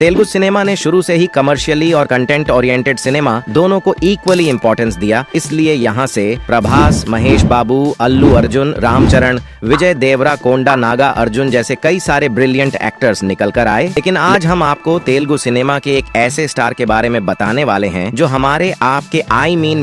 Telugu cinema ने शुरू से ही कमर्शियली और कंटेंट ओरिएंटेड सिनेमा दोनों को इक्वली इंपॉर्टेंस दिया, इसलिए यहाँ से प्रभास, महेश बाबू, अल्लू अर्जुन, रामचरण, विजय देवराकोंडा, नागा अर्जुन जैसे कई सारे ब्रिलियंट एक्टर्स निकल कर आए। लेकिन आज हम आपको तेलुगु सिनेमा के एक ऐसे स्टार के बारे में बताने वाले हैं जो हमारे आपके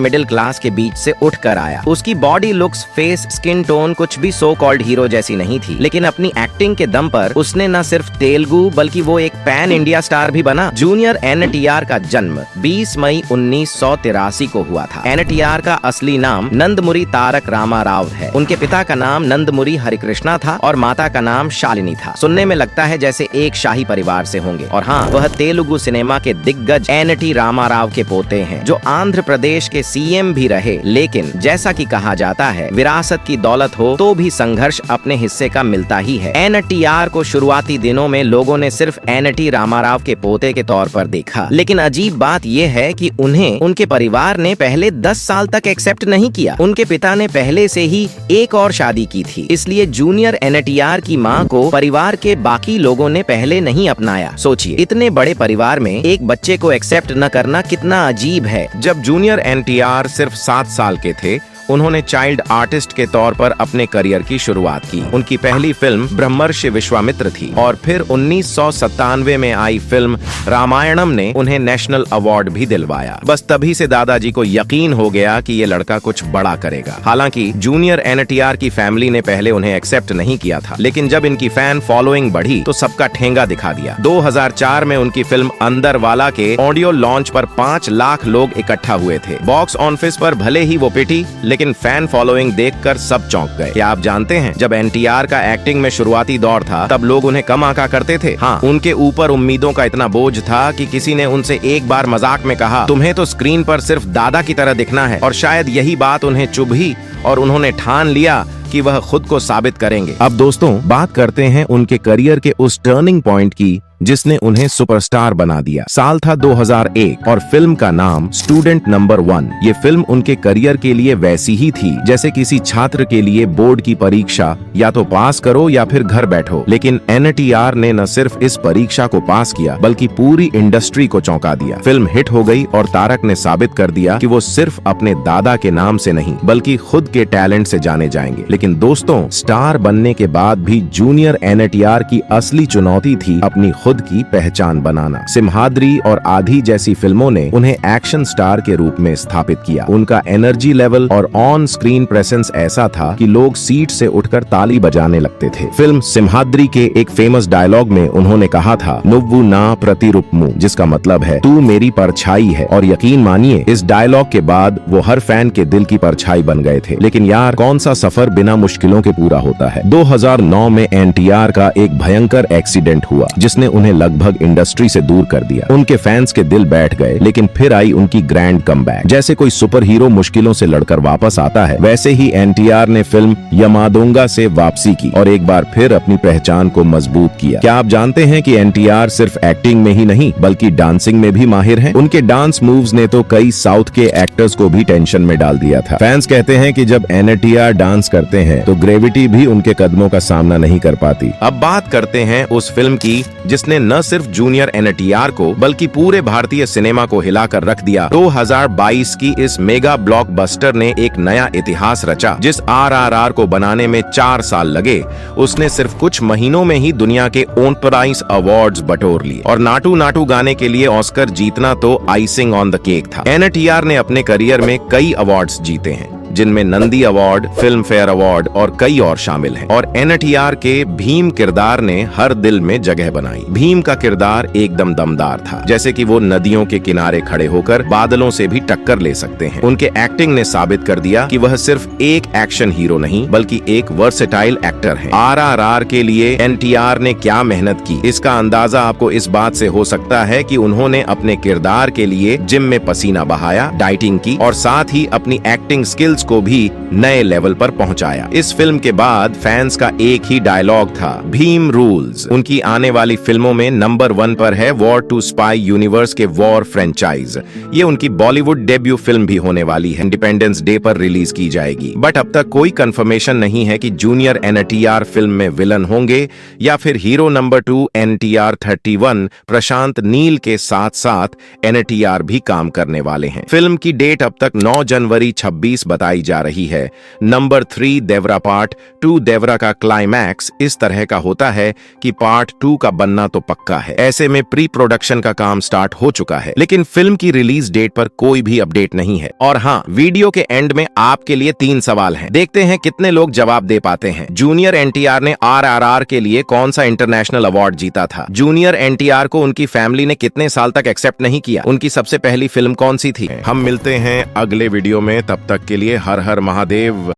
मिडिल क्लास के बीच से उठ कर आया। उसकी body looks, face, skin tone कुछ भी सो कॉल्ड हीरो जैसी नहीं थी, लेकिन अपनी एक्टिंग के दम पर उसने न सिर्फ तेलुगु बल्कि वो एक पैन इंडिया स्टार भी बना। जूनियर एनटीआर का जन्म 20 मई 1983 को हुआ था। एनटीआर का असली नाम नंदमुरी तारक रामा राव है। उनके पिता का नाम नंदमुरी हरिकृष्णा था और माता का नाम शालिनी था। सुनने में लगता है जैसे एक शाही परिवार से होंगे। और हाँ, वह तेलुगु सिनेमा के दिग्गज एनटी रामा राव के पोते हैं, जो आंध्र प्रदेश के सीएम भी रहे। लेकिन जैसा कि कहा जाता है, विरासत की दौलत हो तो भी संघर्ष अपने हिस्से का मिलता ही है। एनटीआर को शुरुआती दिनों में लोगों ने सिर्फ एनटी रामाराव के पोते के तौर पर देखा, लेकिन अजीब बात यह है कि उन्हें उनके परिवार ने पहले 10 साल तक एक्सेप्ट नहीं किया। उनके पिता ने पहले से ही एक और शादी की थी, इसलिए जूनियर एनटीआर की मां को परिवार के बाकी लोगों ने पहले नहीं अपनाया। सोचिए, इतने बड़े परिवार में एक बच्चे को एक्सेप्ट न करना कितना अजीब है। जब जूनियर एनटीआर सिर्फ 7 साल के थे, उन्होंने चाइल्ड आर्टिस्ट के तौर पर अपने करियर की शुरुआत की। उनकी पहली फिल्म ब्रह्मर्षि विश्वामित्र थी और फिर 1997 में आई फिल्म रामायणम ने उन्हें नेशनल अवार्ड भी दिलवाया। बस तभी से दादाजी को यकीन हो गया कि ये लड़का कुछ बड़ा करेगा। हालांकि जूनियर एनटीआर की फैमिली ने पहले उन्हें एक्सेप्ट नहीं किया था, लेकिन जब इनकी फैन फॉलोइंग बढ़ी तो सबका ठेंगा दिखा दिया। 2004 में उनकी फिल्म अंदरवाला के ऑडियो लॉन्च पर 5 लाख लोग इकट्ठा हुए थे। बॉक्स ऑफिस पर भले ही वो पिटी, लेकिन फैन फॉलोइंग देखकर सब चौंक गए। क्या आप जानते हैं, जब एनटीआर का एक्टिंग में शुरुआती दौर था, तब लोग उन्हें कम आंका करते थे। हाँ, उनके ऊपर उम्मीदों का इतना बोझ था कि किसी ने उनसे एक बार मजाक में कहा, तुम्हें तो स्क्रीन पर सिर्फ दादा की तरह दिखना है। और शायद यही बात उन्हें चुभी और उन्होंने ठान लिया कि वह खुद को साबित करेंगे। अब दोस्तों, बात करते हैं उनके करियर के उस टर्निंग पॉइंट की जिसने उन्हें सुपरस्टार बना दिया। साल था 2001 और फिल्म का नाम स्टूडेंट नंबर 1। ये फिल्म उनके करियर के लिए वैसी ही थी जैसे किसी छात्र के लिए बोर्ड की परीक्षा, या तो पास करो या फिर घर बैठो। लेकिन एनटीआर ने न सिर्फ इस परीक्षा को पास किया, बल्कि पूरी इंडस्ट्री को चौंका दिया। फिल्म हिट हो गई और तारक ने साबित कर दिया कि वो सिर्फ अपने दादा के नाम से नहीं, बल्कि खुद के टैलेंट से जाने जाएंगे। लेकिन दोस्तों, स्टार बनने के बाद भी जूनियर एनटीआर की असली चुनौती थी अपनी खुद की पहचान बनाना। सिम्हाद्री और आधी जैसी फिल्मों ने उन्हें एक्शन स्टार के रूप में स्थापित किया। उनका एनर्जी लेवल और ऑन स्क्रीन प्रेजेंस ऐसा था कि लोग सीट से उठकर ताली बजाने लगते थे। फिल्म सिम्हाद्री के एक फेमस डायलॉग में उन्होंने कहा था, नुव्वु ना प्रतिरूपमु, जिसका मतलब है तू मेरी परछाई है। और यकीन मानिए, इस डायलॉग के बाद वो हर फैन के दिल की परछाई बन गए थे। लेकिन यार, कौन सा सफर बिना मुश्किलों के पूरा होता है। 2009 में एनटीआर का एक भयंकर एक्सीडेंट हुआ जिसने उन्हें लगभग इंडस्ट्री से दूर कर दिया। उनके फैंस के दिल बैठ गए, लेकिन फिर आई उनकी ग्रैंड कमबैक। जैसे कोई सुपर हीरो मुश्किलों से लड़कर वापस आता है, वैसे ही एनटीआर ने फिल्म यमादोंगा से वापसी की और एक बार फिर अपनी पहचान को मजबूत किया। क्या आप जानते हैं कि एनटीआर सिर्फ एक्टिंग में ही नहीं, बल्कि डांसिंग में भी माहिर हैं? उनके डांस मूव्स ने तो कई साउथ के एक्टर्स को भी टेंशन में डाल दिया था। फैंस कहते हैं कि जब एनटीआर डांस करते हैं तो ग्रेविटी भी उनके कदमों का सामना नहीं कर पाती। अब बात करते हैं उस फिल्म की जिसने न सिर्फ जूनियर एनटीआर को बल्कि पूरे भारतीय सिनेमा को हिलाकर रख दिया। 2022 की इस मेगा ब्लॉकबस्टर ने एक नया इतिहास रचा। जिस आरआरआर को बनाने में 4 साल लगे, उसने सिर्फ कुछ महीनों में ही दुनिया के 39 अवार्ड्स बटोर लिए। और नाटू नाटू गाने के लिए ऑस्कर जीतना तो आइसिंग ऑन द केक था। एनटीआर ने अपने करियर में कई अवार्ड्स जीते हैं, जिनमें Nandi award, film fair award और कई और शामिल हैं। और एनटीआर के भीम किरदार ने हर दिल में जगह बनाई। भीम का किरदार एकदम दमदार था, जैसे कि वो नदियों के किनारे खड़े होकर बादलों से भी टक्कर ले सकते हैं। उनके एक्टिंग ने साबित कर दिया कि वह सिर्फ एक एक्शन हीरो नहीं, बल्कि एक वर्सेटाइल एक्टर है। आरआरआर के लिए एनटीआर ने क्या मेहनत की, इसका अंदाजा आपको इस बात से हो सकता है कि उन्होंने अपने किरदार के लिए जिम में पसीना बहाया, डाइटिंग की और साथ ही अपनी एक्टिंग स्किल्स विजुअल्स को भी नए लेवल पर पहुंचाया। इस फिल्म के बाद फैंस का एक ही डायलॉग था, भीम रूल्स। उनकी आने वाली फिल्मों में नंबर 1 पर है वॉर टू स्पाई यूनिवर्स के वॉर फ्रेंचाइज। ये उनकी बॉलीवुड डेब्यू फिल्म भी होने वाली है, इंडिपेंडेंस डे पर रिलीज की जाएगी। बट अब तक कोई कंफर्मेशन नहीं है कि जूनियर एनटीआर फिल्म में विलन होंगे या फिर हीरो नंबर 2 एनटीआर 31 प्रशांत नील के साथ साथ एनटीआर भी काम करने वाले हैं। फिल्म की डेट अब तक 9 जनवरी 26 बताई जा रही है। नंबर 3 देवरा पार्ट 2 देवरा का क्लाइमैक्स इस तरह का होता है कि पार्ट 2 का बनना तो पक्का है। ऐसे में प्री प्रोडक्शन का काम स्टार्ट हो चुका है, लेकिन फिल्म की रिलीज डेट पर कोई भी अपडेट नहीं है। और हाँ, वीडियो के एंड में आपके लिए 3 सवाल हैं। देखते हैं कितने लोग जवाब दे पाते हैं। जूनियर एनटीआर ने आरआरआर के लिए कौन सा इंटरनेशनल अवार्ड जीता था? जूनियर एनटीआर को उनकी फैमिली ने कितने साल तक एक्सेप्ट नहीं किया? उनकी सबसे पहली फिल्म कौन सी थी? हम मिलते हैं अगले वीडियो में, तब तक के लिए हर हर महादेव।